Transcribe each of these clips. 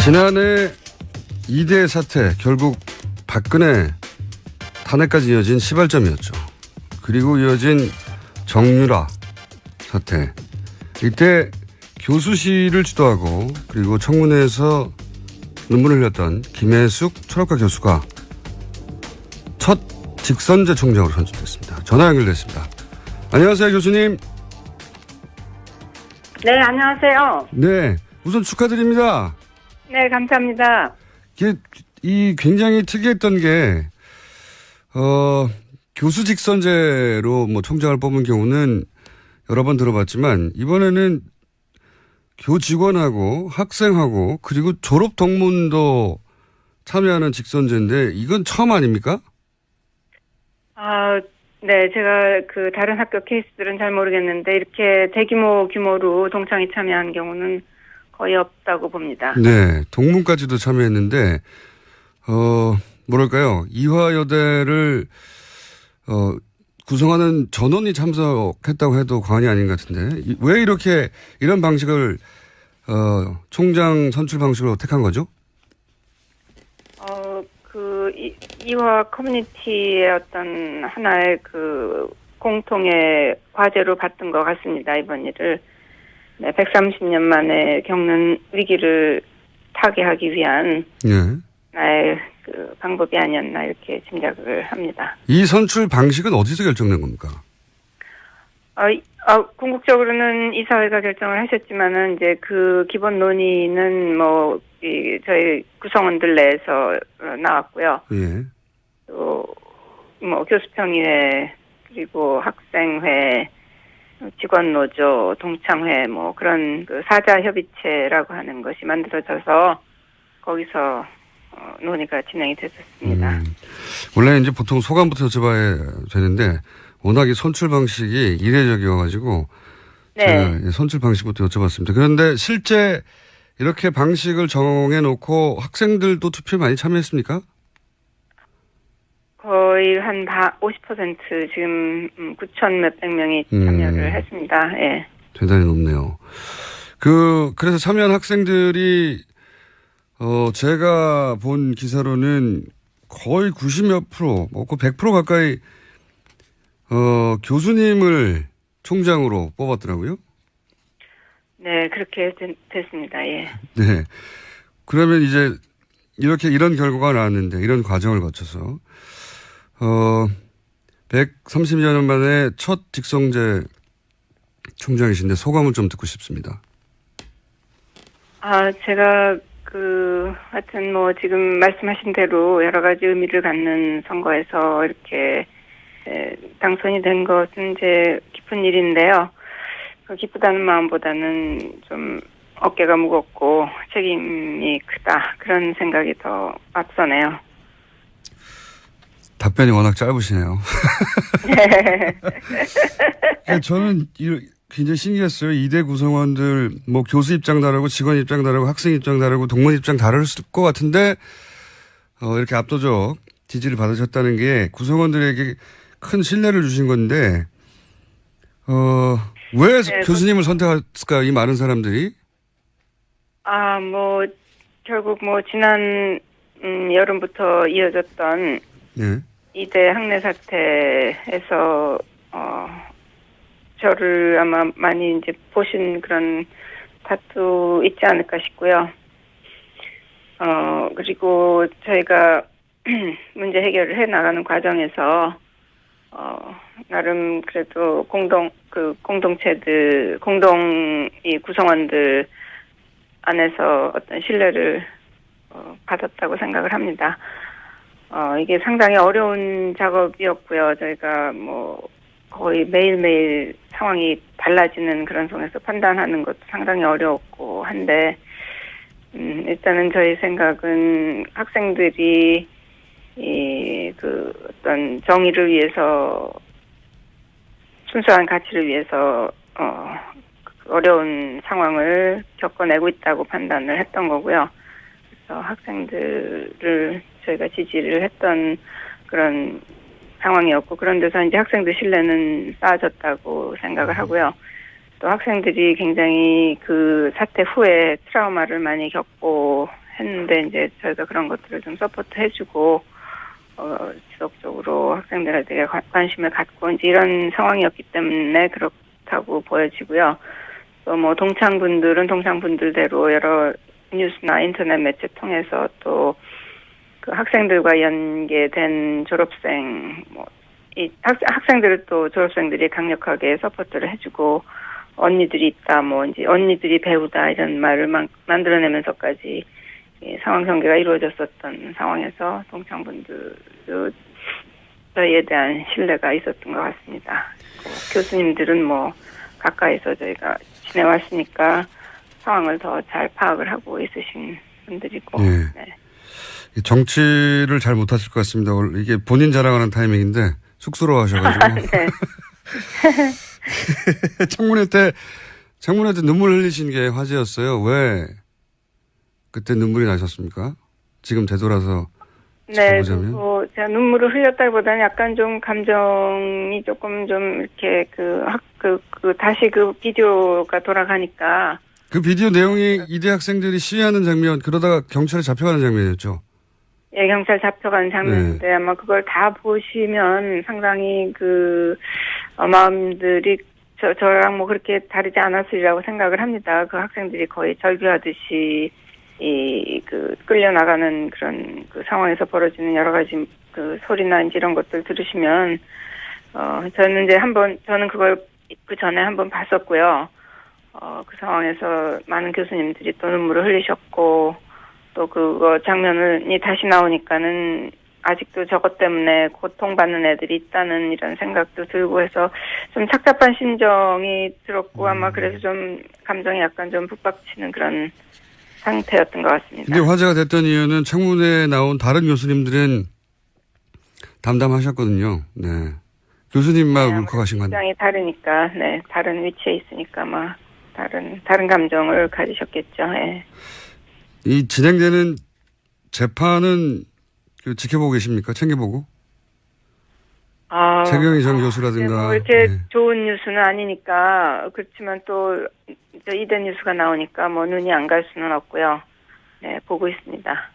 지난해 이대 사태 결국 박근혜 탄핵까지 이어진 시발점이었죠. 그리고 이어진 정유라 사태. 이때 교수실을 주도하고 그리고 청문회에서 눈물을 흘렸던 김혜숙 철학과 교수가 첫 직선제 총장으로 선출됐습니다. 전화 연결됐습니다. 안녕하세요, 교수님. 네, 안녕하세요. 네, 우선 축하드립니다. 네, 감사합니다. 이 굉장히 특이했던 게 교수 직선제로 뭐 총장을 뽑은 경우는 여러 번 들어봤지만 이번에는 교직원하고 학생하고 그리고 졸업 동문도 참여하는 직선제인데 이건 처음 아닙니까? 네, 제가 그 다른 학교 케이스들은 잘 모르겠는데 이렇게 규모로 동창이 참여한 경우는 거의 없다고 봅니다. 네, 동문까지도 참여했는데 뭐랄까요, 이화여대를 구성하는 전원이 참석했다고 해도 과언이 아닌 것 같은데 왜 이렇게 이런 방식을 총장 선출 방식으로 택한 거죠? 이화 커뮤니티의 어떤 하나의 그 공통의 과제로 봤던 것 같습니다. 이번 일을. 네, 130년 만에 겪는 위기를 타개하기 위한 나의 그 방법이 아니었나 이렇게 짐작을 합니다. 이 선출 방식은 어디서 결정된 겁니까? 궁극적으로는 이사회가 결정을 하셨지만은 이제 그 기본 논의는 저희 구성원들 내에서 나왔고요. 예. 또 교수평의회 그리고 학생회, 직원노조, 동창회 그런 그 사자협의체라고 하는 것이 만들어져서 거기서 논의가 진행이 됐었습니다. 원래 이제 보통 소감부터 여쭤봐야 되는데 워낙 이 선출 방식이 이례적이어가지고 네. 제가 선출 방식부터 여쭤봤습니다. 그런데 실제 이렇게 방식을 정해놓고 학생들도 투표에 많이 참여했습니까? 거의 한 50% 지금 9천 몇백 명이 참여를 했습니다. 예. 대단히 높네요. 그래서 참여한 학생들이 제가 본 기사로는 거의 90몇 프로, 100% 가까이 교수님을 총장으로 뽑았더라고요. 네, 그렇게 됐습니다. 예. 네. 그러면 이제 이런 결과가 나왔는데 이런 과정을 거쳐서 130여 년 만에 첫 직선제 총장이신데 소감을 좀 듣고 싶습니다. 제가 하여튼 지금 말씀하신 대로 여러 가지 의미를 갖는 선거에서 이렇게 당선이 된 것은 이제 기쁜 일인데요. 기쁘다는 마음보다는 좀 어깨가 무겁고 책임이 크다 그런 생각이 더 앞서네요. 답변이 워낙 짧으시네요. 네. 저는 굉장히 신기했어요. 이대 구성원들 교수 입장 다르고 직원 입장 다르고 학생 입장 다르고 동문 입장 다를 것 같은데 이렇게 압도적 지지를 받으셨다는 게 구성원들에게 큰 신뢰를 주신 건데 왜 네, 교수님을 선택했을까요? 이 많은 사람들이? 결국 지난 여름부터 이어졌던 네. 이대 학내 사태에서 저를 아마 많이 이제 보신 그런 다투 있지 않을까 싶고요. 그리고 저희가 문제 해결을 해 나가는 과정에서 나름 그래도 공동체들, 이 구성원들 안에서 어떤 신뢰를 받았다고 생각을 합니다. 이게 상당히 어려운 작업이었고요. 저희가 거의 매일매일 상황이 달라지는 그런 속에서 판단하는 것도 상당히 어려웠고 한데, 일단은 저희 생각은 학생들이 어떤 정의를 위해서, 순수한 가치를 위해서, 어려운 상황을 겪어내고 있다고 판단을 했던 거고요. 그래서 학생들을 저희가 지지를 했던 그런 상황이었고, 그런 데서 이제 학생들 신뢰는 쌓아졌다고 생각을 하고요. 또 학생들이 굉장히 그 사태 후에 트라우마를 많이 겪고 했는데 이제 저희가 그런 것들을 좀 서포트 해주고 지속적으로 학생들에게 관심을 갖고 이제 이런 상황이었기 때문에 그렇다고 보여지고요. 또 뭐 동창분들은 동창분들대로 여러 뉴스나 인터넷 매체 통해서 또 그 학생들과 연계된 졸업생 이 학생들을 또 졸업생들이 강력하게 서포트를 해주고 언니들이 있다, 뭐 이제 언니들이 배우다 이런 말을 만들어내면서까지 상황 전개가 이루어졌었던 상황에서 동창분들도 저희에 대한 신뢰가 있었던 것 같습니다. 교수님들은 뭐 가까이서 저희가 지내왔으니까 상황을 더 잘 파악을 하고 있으신 분들이고. 네. 정치를 잘 못하실 것 같습니다. 이게 본인 자랑하는 타이밍인데 쑥스러워하셔가지고. 네. 청문회 때 눈물 흘리신 게 화제였어요. 왜 그때 눈물이 나셨습니까? 지금 되돌아서 짚어보자면. 네, 제가 눈물을 흘렸다기보다는 약간 좀 감정이 조금 좀 이렇게 다시 그 비디오가 돌아가니까. 그 비디오 내용이 이대 학생들이 시위하는 장면, 그러다가 경찰에 잡혀가는 장면이었죠. 예, 경찰 잡혀가는 장면인데 네. 아마 그걸 다 보시면 상당히 마음들이 저랑 뭐 그렇게 다르지 않았으리라고 생각을 합니다. 그 학생들이 거의 절규하듯이 끌려나가는 그런 그 상황에서 벌어지는 여러 가지 그 소리나 이런 것들 들으시면, 저는 저는 그걸 그 전에 한번 봤었고요. 그 상황에서 많은 교수님들이 또 눈물을 흘리셨고, 또 그거 장면이 다시 나오니까는 아직도 저것 때문에 고통받는 애들이 있다는 이런 생각도 들고 해서 좀 착잡한 심정이 들었고 아마 그래서 좀 감정이 약간 좀 북박치는 그런 상태였던 것 같습니다. 근데 화제가 됐던 이유는 청문회에 나온 다른 교수님들은 담담하셨거든요. 네. 교수님만 울컥하신 건. 입장이 다르니까, 네. 다른 위치에 있으니까 아마 다른 감정을 가지셨겠죠. 네. 이 진행되는 재판은 지켜보고 계십니까? 챙겨보고? 최경희 전 교수라든가. 뭐 이렇게 좋은 뉴스는 아니니까 그렇지만 또 이대 뉴스가 나오니까 뭐 눈이 안 갈 수는 없고요. 네, 보고 있습니다.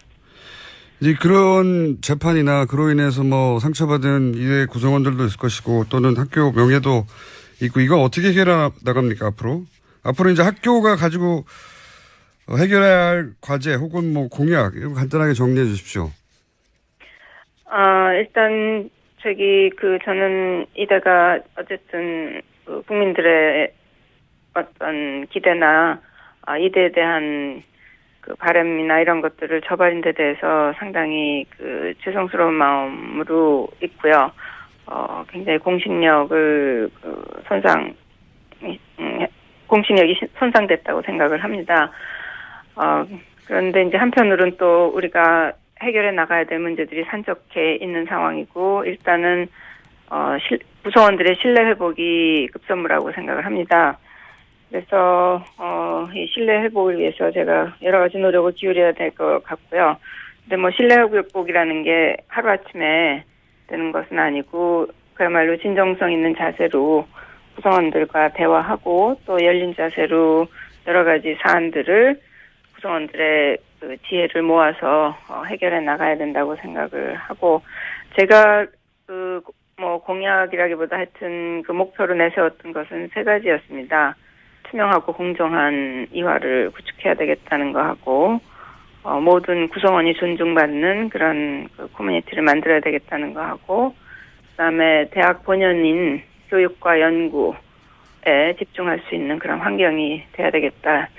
이제 그런 재판이나 그로 인해서 뭐 상처받은 이대 구성원들도 있을 것이고 또는 학교 명예도 있고 이거 어떻게 해결해 나갑니까 앞으로? 앞으로 이제 학교가 가지고 해결해야 할 과제 혹은 뭐 공약 이거 간단하게 정리해 주십시오. 일단 저는 이대가 어쨌든 국민들의 어떤 기대나 이대에 대한 그 바람이나 이런 것들을 저버린 데 대해서 상당히 죄송스러운 마음으로 있고요. 굉장히 공신력이 손상됐다고 생각을 합니다. 그런데 이제 한편으로는 또 우리가 해결해 나가야 될 문제들이 산적해 있는 상황이고 일단은 구성원들의 신뢰 회복이 급선무라고 생각을 합니다. 그래서 이 신뢰 회복을 위해서 제가 여러 가지 노력을 기울여야 될 것 같고요. 근데 뭐 신뢰 회복이라는 게 하루아침에 되는 것은 아니고 그야말로 진정성 있는 자세로 구성원들과 대화하고 또 열린 자세로 여러 가지 사안들을 구성원들의 그 지혜를 모아서 해결해 나가야 된다고 생각을 하고 제가 뭐 공약이라기보다 하여튼 그 목표로 내세웠던 것은 세 가지였습니다. 투명하고 공정한 이화를 구축해야 되겠다는 거 하고 모든 구성원이 존중받는 그런 커뮤니티를 만들어야 되겠다는 거 하고 그다음에 대학 본연인 교육과 연구에 집중할 수 있는 그런 환경이 돼야 되겠다.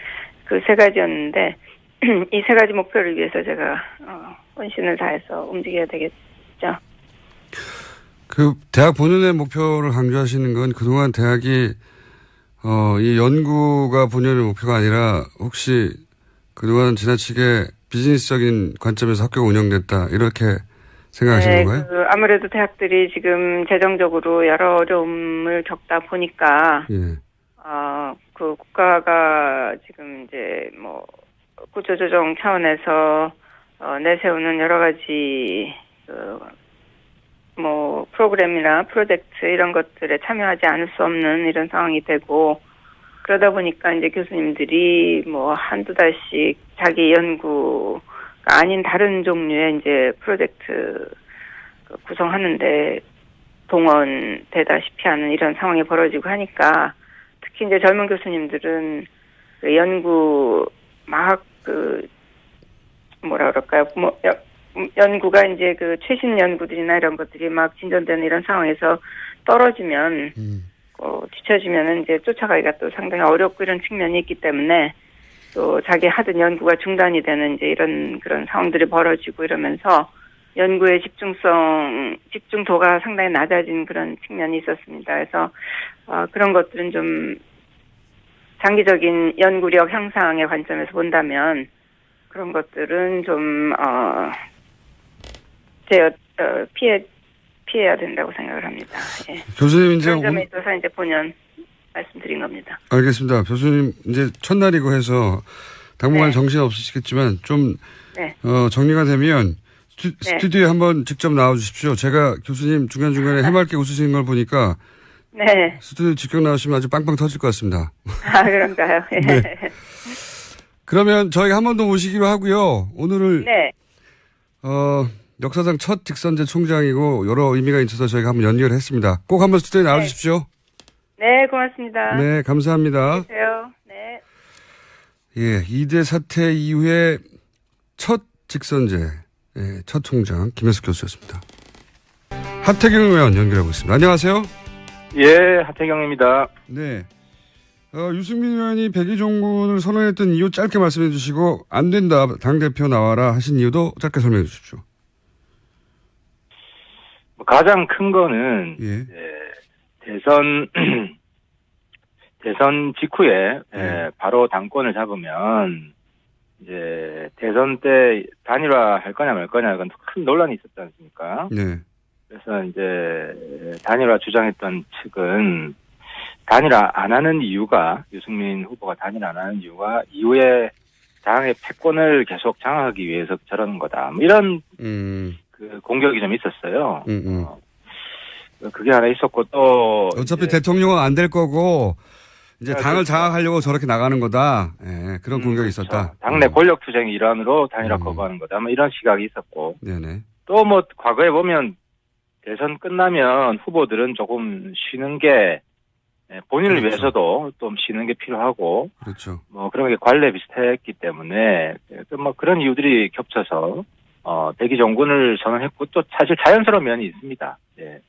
그 세 가지였는데 이 세 가지 목표를 위해서 제가 혼신을 다해서 움직여야 되겠죠. 그 대학 본연의 목표를 강조하시는 건 그동안 대학이 이 연구가 본연의 목표가 아니라 혹시 그동안 지나치게 비즈니스적인 관점에서 학교가 운영됐다 이렇게 생각하시는 건가요? 아무래도 대학들이 지금 재정적으로 여러 어려움을 겪다 보니까 그 국가가 지금 이제 뭐 구조조정 차원에서 내세우는 여러 가지 뭐 프로그램이나 프로젝트 이런 것들에 참여하지 않을 수 없는 이런 상황이 되고 그러다 보니까 이제 교수님들이 뭐 한두 달씩 자기 연구 아닌 다른 종류의 이제 프로젝트 구성하는데 동원되다시피 하는 이런 상황이 벌어지고 하니까 특히 이제 젊은 교수님들은 그 연구 막 뭐라 그럴까요? 연구가 이제 그 최신 연구들이나 이런 것들이 막 진전되는 이런 상황에서 떨어지면 뒤처지면은 이제 쫓아가기가 또 상당히 어렵고 이런 측면이 있기 때문에 또 자기 하던 연구가 중단이 되는 이제 이런 그런 상황들이 벌어지고 이러면서 연구의 집중도가 상당히 낮아진 그런 측면이 있었습니다. 그래서 그런 것들은 좀 장기적인 연구력 향상의 관점에서 본다면 그런 것들은 좀 피해야 된다고 생각을 합니다. 예. 교수님 이제 그런 점에 있어서 이제 본연 말씀드린 겁니다. 알겠습니다. 교수님 이제 첫날이고 해서 당분간 네. 정신 없으시겠지만 좀 네. 정리가 되면 스튜디오에 한번 직접 나와 주십시오. 제가 교수님 중간중간에 해맑게 웃으시는 걸 보니까 네. 스튜디오 직접 나오시면 아주 빵빵 터질 것 같습니다. 그런가요? 네. 그러면 저희가 한 번 더 모시기로 하고요. 오늘을 네. 역사상 첫 직선제 총장이고 여러 의미가 있어서 저희가 한번 연결했습니다. 꼭 한번 스튜디오에 나와 주십시오. 네, 고맙습니다. 네, 감사합니다. 안녕하세요. 네. 예, 2대 사태 이후에 첫 직선제, 첫 총장 김혜숙 교수였습니다. 하태경 의원 연결하고 있습니다. 안녕하세요. 예, 하태경입니다. 네. 유승민 의원이 백의종군을 선언했던 이유 짧게 말씀해 주시고 안 된다, 당대표 나와라 하신 이유도 짧게 설명해 주십시오. 가장 큰 거는 예. 대선 직후에 바로 당권을 잡으면 이제 대선 때 단일화 할 거냐 말 거냐 이건 큰 논란이 있었지 않습니까? 네. 그래서 이제 단일화 주장했던 측은 단일화 안 하는 이유가 유승민 후보가 단일화 안 하는 이유가 이후에 당의 패권을 계속 장악하기 위해서 저러는 거다. 뭐 이런 그 공격이 좀 있었어요. 그게 하나 있었고 또 어차피 대통령은 안 될 거고 이제 당을 장악하려고 저렇게 나가는 거다. 예, 그런 공격이 그렇죠. 있었다. 당내 권력 투쟁의 일환으로 단일화 거부하는 거다. 뭐 이런 시각이 있었고 네네. 또 뭐 과거에 보면 대선 끝나면 후보들은 조금 쉬는 게 본인을 그렇죠. 위해서도 좀 쉬는 게 필요하고 그렇죠. 뭐 그런 게 관례 비슷했기 때문에 뭐 그런 이유들이 겹쳐서 백의종군을 선언했고 또 사실 자연스러운 면이 있습니다. 예.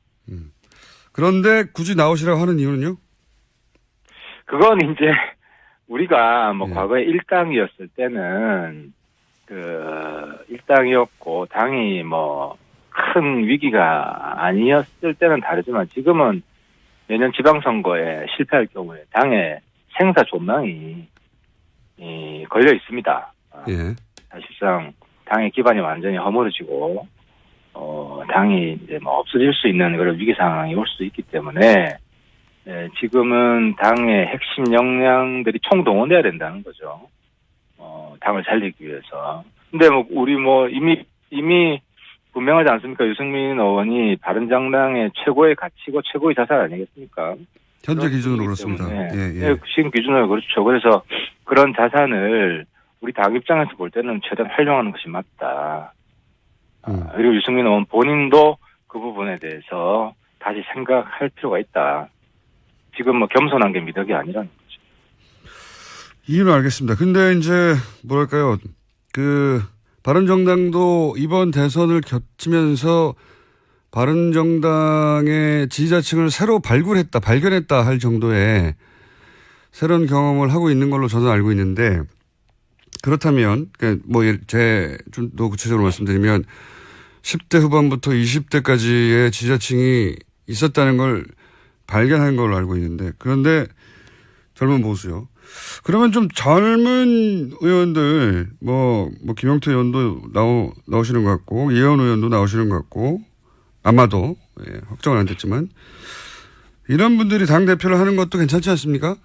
그런데 굳이 나오시라고 하는 이유는요? 그건 이제 우리가 뭐 예. 과거에 일당이었을 때는 그 일당이었고 당이 뭐 큰 위기가 아니었을 때는 다르지만 지금은 내년 지방선거에 실패할 경우에 당의 생사 존망이 걸려 있습니다. 예. 사실상 당의 기반이 완전히 허물어지고 당이 이제 뭐 없어질 수 있는 그런 위기 상황이 올 수 있기 때문에 지금은 당의 핵심 역량들이 총동원돼야 된다는 거죠. 당을 살리기 위해서. 근데 뭐 우리 뭐 이미 분명하지 않습니까? 유승민 의원이 바른정당의 최고의 가치고 최고의 자산 아니겠습니까? 현재 기준으로 그렇습니다. 예. 지금 기준으로 그렇죠. 그래서 그런 자산을 우리 당 입장에서 볼 때는 최대한 활용하는 것이 맞다. 그리고 유승민 의원 본인도 그 부분에 대해서 다시 생각할 필요가 있다. 지금 뭐 겸손한 게 미덕이 아니라는 거죠. 이유는 알겠습니다. 근데 이제 뭐랄까요? 바른정당도 이번 대선을 겹치면서 바른정당의 지지자층을 새로 발견했다 할 정도의 새로운 경험을 하고 있는 걸로 저는 알고 있는데 그렇다면 좀 더 구체적으로 말씀드리면 10대 후반부터 20대까지의 지지자층이 있었다는 걸 발견한 걸로 알고 있는데 그런데 젊은 보수요. 그러면 좀 젊은 의원들 김영태 의원도 나오시는 것 같고 이혜원 의원도 나오시는 것 같고 아마도 확정은 안 됐지만 이런 분들이 당대표를 하는 것도 괜찮지 않습니까?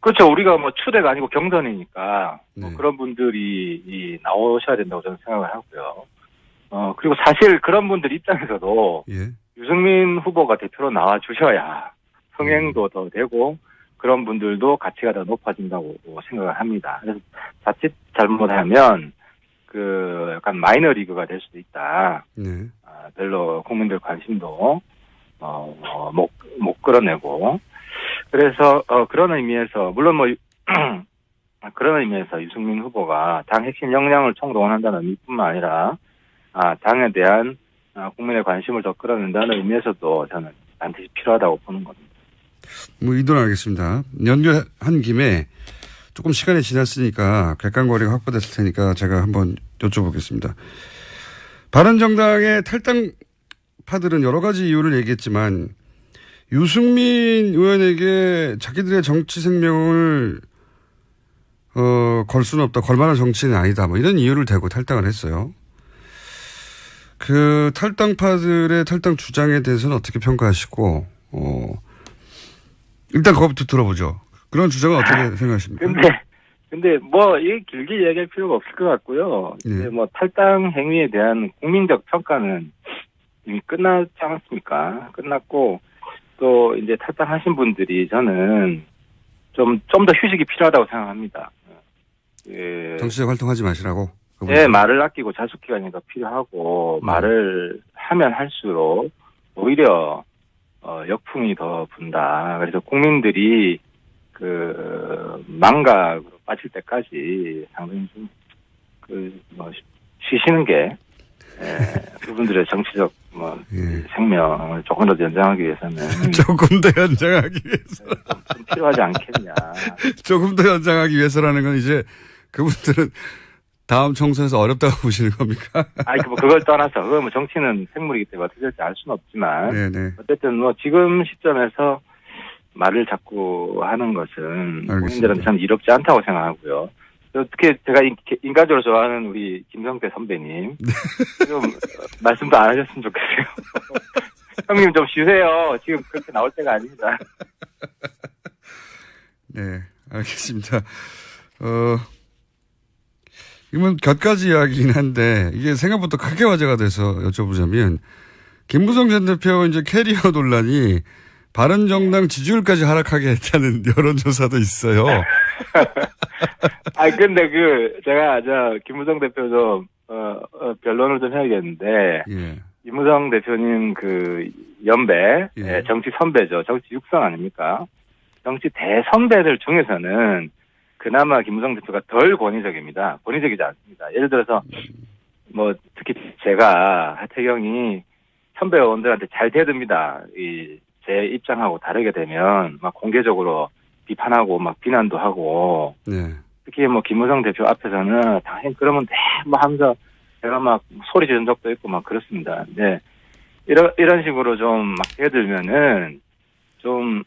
그렇죠. 우리가 뭐 추대가 아니고 경선이니까 네. 그런 분들이 나오셔야 된다고 저는 생각을 하고요. 그리고 사실 그런 분들 입장에서도 예. 유승민 후보가 대표로 나와 주셔야 흥행도 더 되고 그런 분들도 가치가 더 높아진다고 생각을 합니다. 그래서 자칫 잘못하면 약간 마이너 리그가 될 수도 있다. 네. 별로 국민들 관심도 못 끌어내고. 그래서 그런 의미에서 물론 뭐 그런 의미에서 유승민 후보가 당 핵심 역량을 총동원한다는 의미뿐만 아니라 당에 대한 국민의 관심을 더 끌어낸다는 의미에서도 저는 반드시 필요하다고 보는 겁니다. 뭐 의도는 알겠습니다. 연결한 김에 조금 시간이 지났으니까 객관거리가 확보됐을 테니까 제가 한번 여쭤보겠습니다. 바른정당의 탈당파들은 여러 가지 이유를 얘기했지만 유승민 의원에게 자기들의 정치 생명을 걸 수는 없다. 걸만한 정치는 아니다. 뭐 이런 이유를 대고 탈당을 했어요. 그 탈당파들의 탈당 주장에 대해서는 어떻게 평가하시고 일단 그것부터 들어보죠. 그런 주장은 어떻게 생각하십니까? 근데 뭐 이게 길게 얘기할 필요가 없을 것 같고요. 네. 뭐 탈당 행위에 대한 국민적 평가는 이미 끝났지 않았습니까? 끝났고 또 이제 탈당하신 분들이 저는 좀 더 휴식이 필요하다고 생각합니다. 정치적 활동하지 마시라고. 네, 말을 아끼고 자숙 기간이 더 필요하고 말을 하면 할수록 오히려 역풍이 더 분다. 그래서 국민들이 망각으로 빠질 때까지 상당히 좀 쉬시는 게 그분들의 정치적 생명을 조금 더 연장하기 위해서는 조금 더 연장하기 위해서 좀 필요하지 않겠냐. 조금 더 연장하기 위해서라는 건 이제 그분들은 다음 총선에서 어렵다고 보시는 겁니까? 아니, 그걸 떠나서, 그건 뭐 정치는 생물이기 때문에 어떻게 될지 알 수는 없지만, 네네. 어쨌든 뭐 지금 시점에서 말을 자꾸 하는 것은 국민들한테 참 이롭지 않다고 생각하고요. 특히 제가 인간적으로 좋아하는 우리 김성태 선배님, 좀 말씀도 안 하셨으면 좋겠어요. 형님 좀 쉬세요. 지금 그렇게 나올 때가 아닙니다. 네, 알겠습니다. 이건 곁가지 이야기긴 한데 이게 생각보다 크게 화제가 돼서 여쭤보자면 김무성 전 대표 이제 캐리어 논란이 바른정당 지지율까지 하락하게 했다는 여론조사도 있어요. 근데 제가 김무성 대표 좀 변론을 좀 해야겠는데 예. 김무성 대표님 연배 예. 정치 선배죠. 정치 육성 아닙니까? 정치 대선배들 중에서는 그나마 김무성 대표가 덜 권위적입니다. 권위적이지 않습니다. 예를 들어서 뭐 특히 제가 하태경이 선배 의원들한테 잘 대듭니다. 제 입장하고 다르게 되면 막 공개적으로 비판하고 막 비난도 하고 네. 특히 뭐 김무성 대표 앞에서는 당연히 그러면 뭐 하면서 제가 막 소리 지른 적도 있고 막 그렇습니다. 근데 이런 식으로 좀 막 대들면은 좀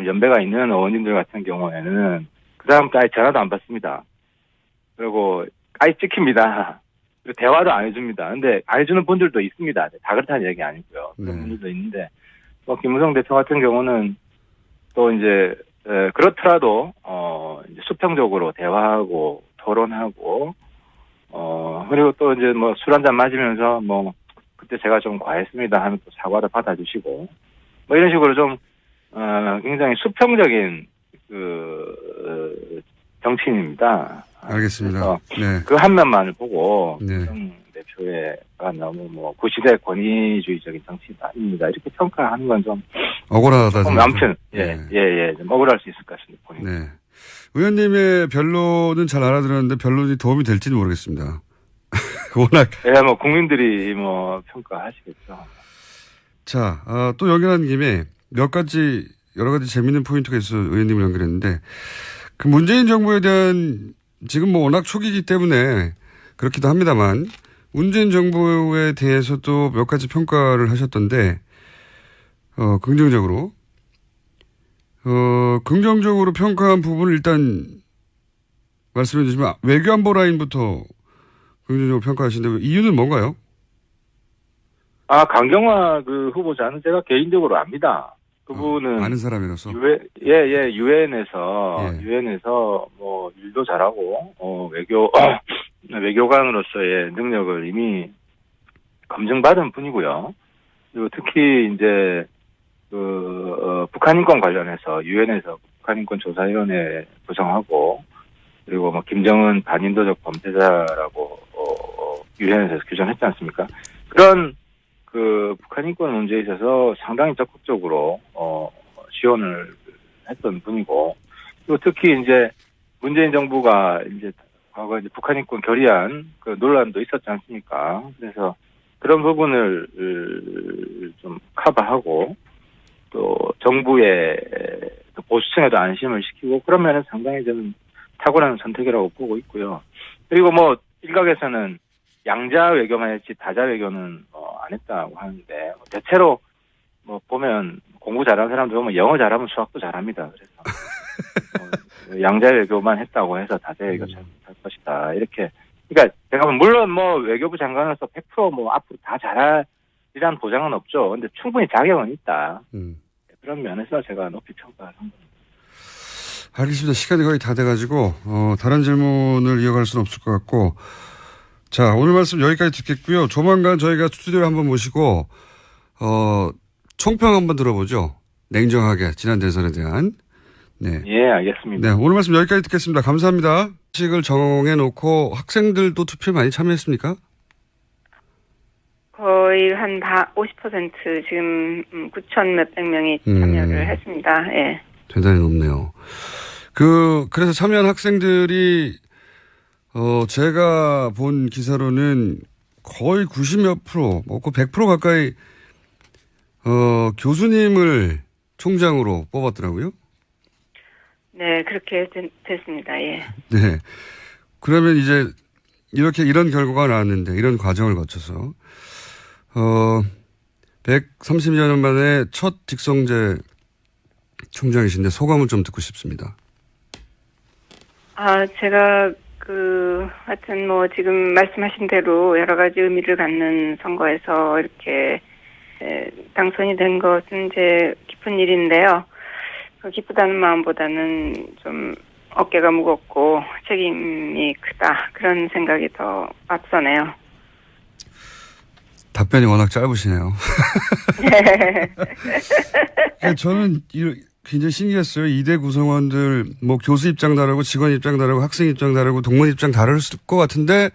연배가 있는 의원님들 같은 경우에는 그 다음부터 아예 전화도 안 받습니다. 그리고 아예 찍힙니다. 그리고 대화도 안 해줍니다. 근데 안 해주는 분들도 있습니다. 다 그렇다는 얘기 아니고요. 그런 분들도 있는데 뭐 김무성 대표 같은 경우는 또 이제 그렇더라도 이제 수평적으로 대화하고 토론하고 그리고 또 이제 뭐 술 한잔 마시면서 뭐 그때 제가 좀 과했습니다 하면 또 사과도 받아주시고 뭐 이런 식으로 좀 굉장히 수평적인 정치인입니다. 알겠습니다. 네. 그 한 면만을 보고 네. 대표가 너무 뭐 구시대 권위주의적인 정치인입니다. 이렇게 평가하는 건 좀 억울하다. 아무튼 좀 억울할 수 있을 것 같습니다. 네. 의원님의 변론은 잘 알아들었는데 변론이 도움이 될지는 모르겠습니다. 워낙. 뭐 국민들이 뭐 평가하시겠죠. 자, 또 연결한 김에 여러 가지 재미있는 포인트가 있어 의원님을 연결했는데 그 문재인 정부에 대한 지금 뭐 워낙 초기이기 때문에 그렇기도 합니다만 문재인 정부에 대해서도 몇 가지 평가를 하셨던데 긍정적으로 긍정적으로 평가한 부분을 일단 말씀해 주시면 외교안보 라인부터 긍정적으로 평가하시는데 이유는 뭔가요? 강경화 후보자는 제가 개인적으로 압니다. 그분은 아는 사람이라서 유엔에서 뭐 일도 잘하고 외교관으로서의 능력을 이미 검증받은 분이고요. 그리고 특히 이제 북한 인권 관련해서 유엔에서 북한 인권 조사위원회 구성하고 그리고 뭐 김정은 반인도적 범죄자라고 유엔에서 규정했지 않습니까? 그런 북한 인권 문제에 있어서 상당히 적극적으로 지원을 했던 분이고, 그리고 특히 이제 문재인 정부가 이제 과거 이제 북한 인권 결의안 그 논란도 있었지 않습니까? 그래서 그런 부분을 좀 커버하고 또 정부의 보수층에도 안심을 시키고 그런 면에서 상당히 좀 탁월한 선택이라고 보고 있고요. 그리고 뭐 일각에서는 양자 외교만 했지 다자 외교는 안 했다고 하는데 대체로 뭐 보면 공부 잘하는 사람들 보면 영어 잘하면 수학도 잘합니다. 그래서 양자 외교만 했다고 해서 다자 외교 잘 못할 것이다. 이렇게 그러니까 제가 물론 뭐 외교부 장관으로서 100% 앞으로 다 잘하리란 보장은 없죠. 근데 충분히 자격은 있다. 그런 면에서 제가 높이 평가한 겁니다. 알겠습니다. 시간이 거의 다 돼가지고 다른 질문을 이어갈 수는 없을 것 같고, 자, 오늘 말씀 여기까지 듣겠고요. 조만간 저희가 스튜디오에 한번 모시고 총평 한번 들어보죠. 냉정하게 지난 대선에 대한. 네. 예, 알겠습니다. 네, 오늘 말씀 여기까지 듣겠습니다. 감사합니다. 식을 정해놓고 학생들도 투표에 많이 참여했습니까? 거의 한 50% 지금 9천 몇백 명이 참여를 했습니다. 예. 대단히 높네요. 그래서 참여한 학생들이 제가 본 기사로는 거의 90몇 프로, 그 100% 가까이 교수님을 총장으로 뽑았더라고요. 네, 그렇게 됐습니다. 예. 네. 그러면 이제 이런 결과가 나왔는데, 이런 과정을 거쳐서 130여 년 만에 첫 직성제 총장이신데 소감을 좀 듣고 싶습니다. 제가 하여튼 뭐 지금 말씀하신 대로 여러 가지 의미를 갖는 선거에서 이렇게 당선이 된 것은 이제 기쁜 일인데요. 기쁘다는 마음보다는 좀 어깨가 무겁고 책임이 크다, 그런 생각이 더 앞서네요. 답변이 워낙 짧으시네요. 네. 저는 굉장히 신기했어요. 2대 구성원들, 뭐 교수 입장 다르고 직원 입장 다르고 학생 입장 다르고 동문 입장 다를 것 같은데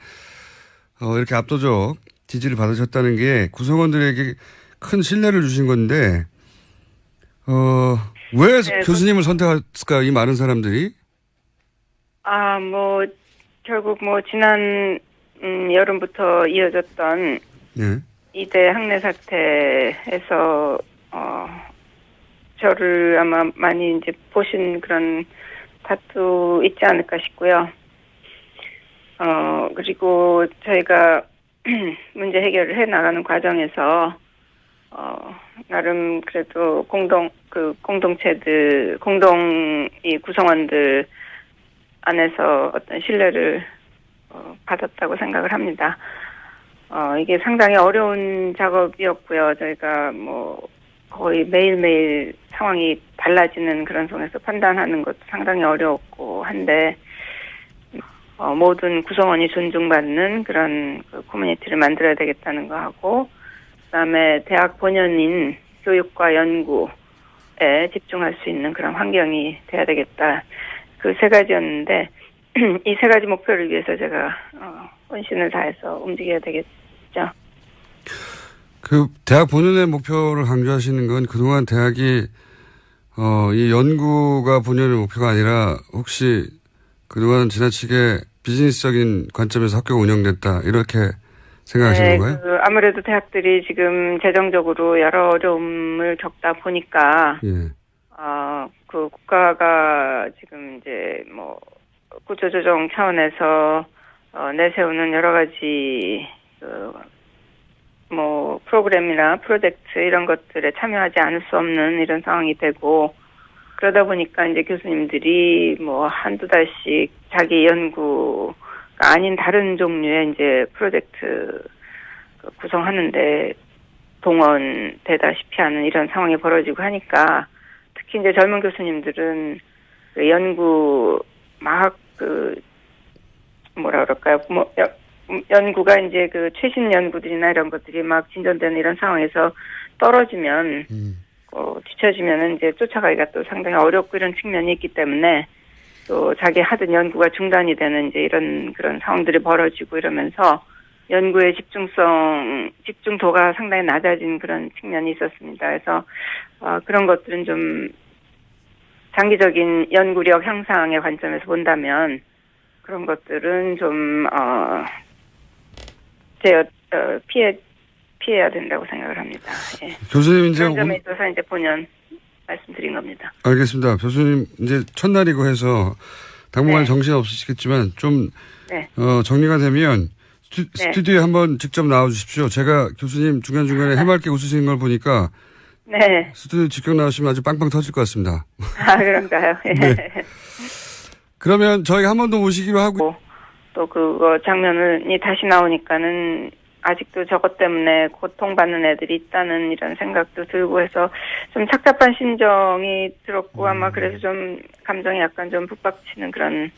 이렇게 압도적 지지를 받으셨다는 게 구성원들에게 큰 신뢰를 주신 건데 왜 네, 교수님을 선택했을까요? 이 많은 사람들이? 뭐 결국 뭐 지난 여름부터 이어졌던 네. 2대 학내 사태에서 저를 아마 많이 이제 보신 그런 탓도 있지 않을까 싶고요. 그리고 저희가 문제 해결을 해 나가는 과정에서 나름 그래도 공동체들, 이 구성원들 안에서 어떤 신뢰를 받았다고 생각을 합니다. 이게 상당히 어려운 작업이었고요. 저희가 뭐 거의 매일매일 상황이 달라지는 그런 속에서 판단하는 것도 상당히 어려웠고 한데, 모든 구성원이 존중받는 그런 커뮤니티를 만들어야 되겠다는 거 하고, 그다음에 대학 본연인 교육과 연구에 집중할 수 있는 그런 환경이 돼야 되겠다. 그 세 가지였는데, 이 세 가지 목표를 위해서 제가 헌신을 다해서 움직여야 되겠죠. 대학 본연의 목표를 강조하시는 건 그동안 대학이 이 연구가 본연의 목표가 아니라 혹시 그동안 지나치게 비즈니스적인 관점에서 학교가 운영됐다, 이렇게 생각하시는 건가요? 아무래도 대학들이 지금 재정적으로 여러 어려움을 겪다 보니까 예. 국가가 지금 이제 뭐 구조조정 차원에서 내세우는 여러 가지 뭐 프로그램이나 프로젝트 이런 것들에 참여하지 않을 수 없는 이런 상황이 되고, 그러다 보니까 이제 교수님들이 뭐 한두 달씩 자기 연구가 아닌 다른 종류의 이제 프로젝트 구성하는데 동원되다시피 하는 이런 상황이 벌어지고 하니까, 특히 이제 젊은 교수님들은 그 연구 막 뭐라 그럴까요? 연구가 이제 최신 연구들이나 이런 것들이 막 진전되는 이런 상황에서 떨어지면 뒤처지면은 이제 쫓아가기가 또 상당히 어렵고 이런 측면이 있기 때문에 또 자기 하던 연구가 중단이 되는 이제 이런 그런 상황들이 벌어지고 이러면서 연구의 집중도가 상당히 낮아진 그런 측면이 있었습니다. 그래서 그런 것들은 좀 장기적인 연구력 향상의 관점에서 본다면 그런 것들은 좀 피해야 된다고 생각을 합니다. 예. 교수님 이제 그런 점에 있어서 이제 본연 말씀드린 겁니다. 알겠습니다. 교수님 이제 첫날이고 해서 당분간 네. 정신 없으시겠지만 좀 네. 정리가 되면 스튜디오에 한번 직접 나와 주십시오. 제가 교수님 중간중간에 해맑게 웃으시는 걸 보니까 네. 스튜디오 직접 나오시면 아주 빵빵 터질 것 같습니다. 그런가요? 예. 네. 그러면 저희가 한 번 더 모시기로 하고 또 그거 장면이 다시 나오니까는 아직도 저것 때문에 고통받는 애들이 있다는 이런 생각도 들고 해서 좀 착잡한 심정이 들었고 아마 그래서 좀 감정이 약간 좀 북박치는 그런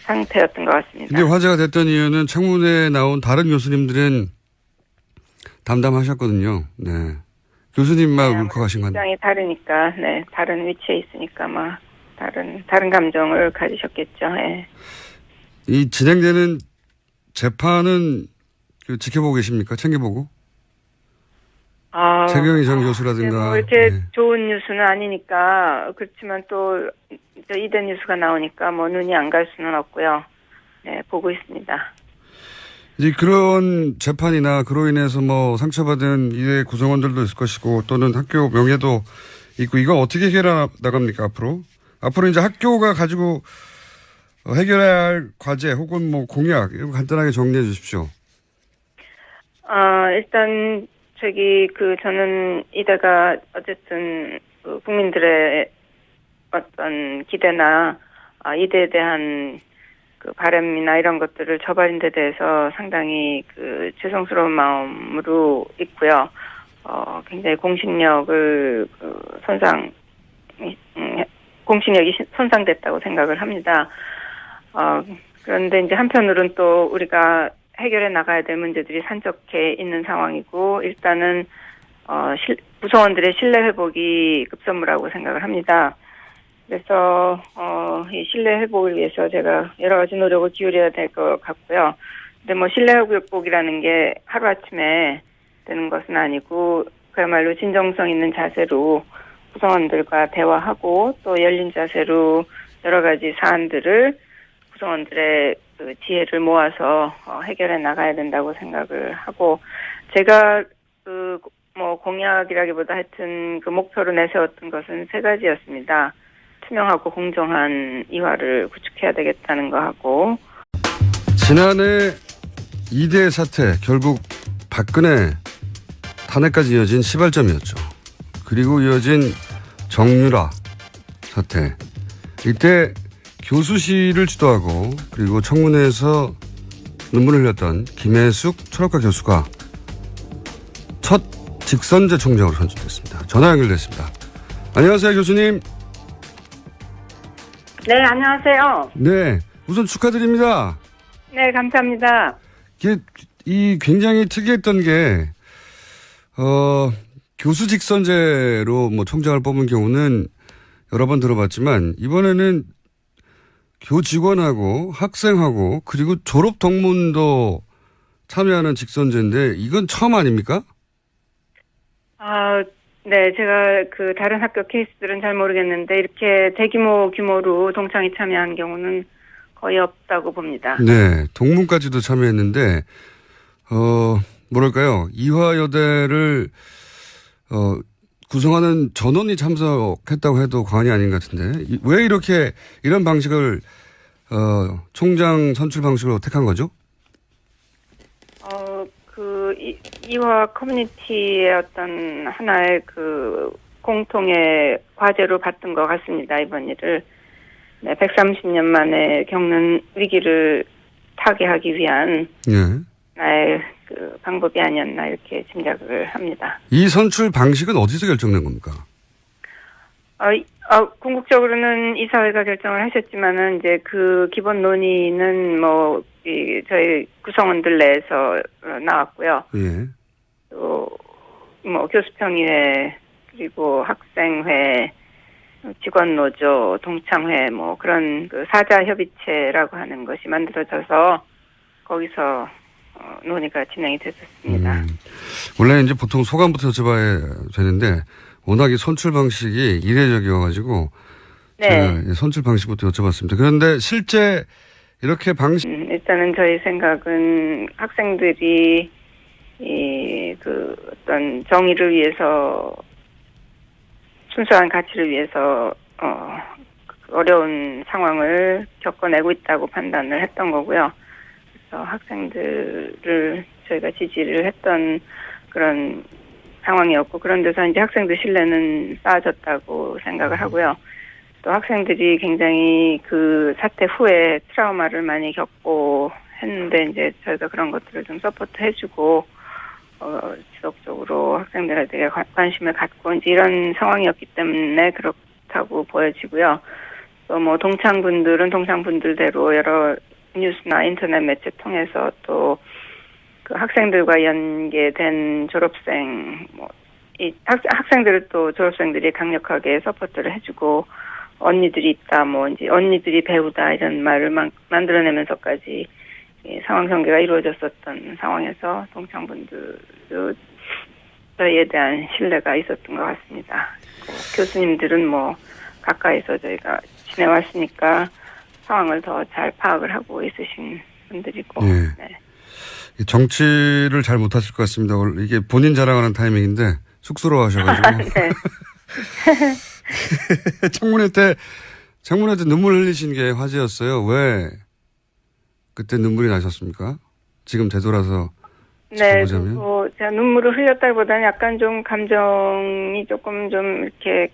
상태였던 것 같습니다. 근데 화제가 됐던 이유는 청문회에 나온 다른 교수님들은 담담하셨거든요. 네. 교수님만 울컥하신 건. 입장이 다르니까, 네, 다른 위치에 있으니까 아마 다른 감정을 가지셨겠죠. 예. 이 진행되는 재판은 지켜보고 계십니까? 챙겨보고? 최경희 전 교수라든가. 뭐 이렇게 네. 좋은 뉴스는 아니니까 그렇지만 또 이대 뉴스가 나오니까 뭐 눈이 안 갈 수는 없고요. 네, 보고 있습니다. 이제 그런 재판이나 그로 인해서 뭐 상처받은 이대 구성원들도 있을 것이고 또는 학교 명예도 있고 이거 어떻게 해결해 나갑니까 앞으로? 앞으로 이제 학교가 가지고 해결해야 할 과제 혹은 뭐 공약 이런 거 간단하게 정리해 주십시오. 일단 저는 이대가 어쨌든 국민들의 어떤 기대나 이대에 대한 그 바람이나 이런 것들을 저버린 데 대해서 상당히 죄송스러운 마음으로 있고요. 굉장히 공신력이 손상됐다고 생각을 합니다. 그런데 이제 한편으로는 또 우리가 해결해 나가야 될 문제들이 산적해 있는 상황이고 일단은 구성원들의 신뢰 회복이 급선무라고 생각을 합니다. 그래서 이 신뢰 회복을 위해서 제가 여러 가지 노력을 기울여야 될 것 같고요. 근데 뭐 신뢰 회복이라는 게 하루아침에 되는 것은 아니고 그야말로 진정성 있는 자세로 구성원들과 대화하고 또 열린 자세로 여러 가지 사안들을 구성원들의 지혜를 모아서 해결해 나가야 된다고 생각을 하고 제가 뭐 공약이라기보다 하여튼 목표로 내세웠던 것은 세 가지였습니다. 투명하고 공정한 이화를 구축해야 되겠다는 거 하고 지난해 2대 사태 결국 박근혜 탄핵까지 이어진 시발점이었죠. 그리고 이어진 정유라 사태. 이때 교수실을 주도하고 그리고 청문회에서 눈물을 흘렸던 김혜숙 철학과 교수가 첫 직선제 총장으로 선출됐습니다. 전화 연결됐습니다. 안녕하세요, 교수님. 네, 안녕하세요. 네, 우선 축하드립니다. 네, 감사합니다. 이 굉장히 특이했던 게 교수 직선제로 뭐 총장을 뽑은 경우는 여러 번 들어봤지만 이번에는 교직원하고 학생하고 그리고 졸업 동문도 참여하는 직선제인데 이건 처음 아닙니까? 네, 제가 다른 학교 케이스들은 잘 모르겠는데 이렇게 규모로 동창이 참여한 경우는 거의 없다고 봅니다. 네, 동문까지도 참여했는데 뭐랄까요? 이화여대를 구성하는 전원이 참석했다고 해도 과언이 아닌 것 같은데 왜 이런 방식을 총장 선출 방식으로 택한 거죠? 이화 커뮤니티의 어떤 하나의 공통의 과제로 봤던 것 같습니다. 이번 일을. 네, 130년 만에 겪는 위기를 타개하기 위한 나의 방법이 아니었나 이렇게 짐작을 합니다. 이 선출 방식은 어디서 결정된 겁니까? 궁극적으로는 이사회가 결정을 하셨지만은 이제 기본 논의는 저희 구성원들 내에서 나왔고요. 예. 또 교수평의회 그리고 학생회, 직원노조, 동창회 뭐 그런 그 사자협의체라고 하는 것이 만들어져서 거기서 논의가 진행이 됐었습니다. 원래 이제 보통 소감부터 여쭤봐야 되는데 워낙 이 선출 방식이 이례적이어가지고 네. 제가 선출 방식부터 여쭤봤습니다. 그런데 실제 이렇게 방식 일단은 저희 생각은 학생들이 그 어떤 정의를 위해서 순수한 가치를 위해서 어려운 상황을 겪어내고 있다고 판단을 했던 거고요. 그래서 학생들을 저희가 지지를 했던 그런 상황이었고 그런 데서 이제 학생들 신뢰는 쌓아졌다고 생각을 하고요. 또 학생들이 굉장히 그 사태 후에 트라우마를 많이 겪고 했는데 이제 저희가 그런 것들을 좀 서포트 해주고 지속적으로 학생들에게 관심을 갖고 이제 이런 상황이었기 때문에 그렇다고 보여지고요. 또 뭐 동창분들은 동창분들대로 여러 뉴스나 인터넷 매체 통해서 또 그 학생들과 연계된 졸업생 이 학생들을 또 졸업생들이 강력하게 서포트를 해주고 언니들이 있다, 뭐 이제 언니들이 배우다 이런 말을 만들어내면서까지 상황 전개가 이루어졌었던 상황에서 동창분들도 저희에 대한 신뢰가 있었던 것 같습니다. 교수님들은 뭐 가까이서 저희가 지내왔으니까 상황을 더 잘 파악을 하고 있으신 분들이고. 네. 네. 정치를 잘 못하실 것 같습니다. 이게 본인 자랑하는 타이밍인데 쑥스러워하셔가지고. 네. 청문회 때 눈물 흘리신 게 화제였어요. 왜 그때 눈물이 나셨습니까? 지금 되돌아서 네, 짚어보자면. 제가 눈물을 흘렸다기보다는 약간 좀 감정이 조금 좀 이렇게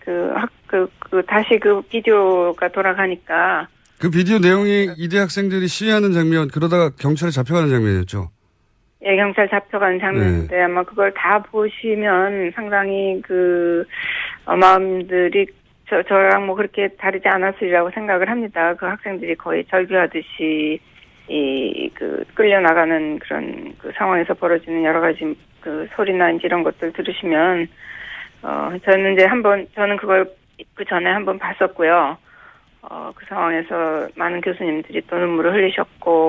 다시 그 비디오가 돌아가니까. 그 비디오 내용이 이대 학생들이 시위하는 장면, 그러다가 경찰에 잡혀가는 장면이었죠. 예, 경찰 잡혀가는 장면인데 네. 아마 그걸 다 보시면 상당히 마음들이 저랑 뭐 그렇게 다르지 않았으리라고 생각을 합니다. 그 학생들이 거의 절규하듯이 끌려나가는 그런 그 상황에서 벌어지는 여러 가지 그 소리나 이제 이런 것들 들으시면, 저는 그걸 그 전에 한번 봤었고요. 그 상황에서 많은 교수님들이 또 눈물을 흘리셨고,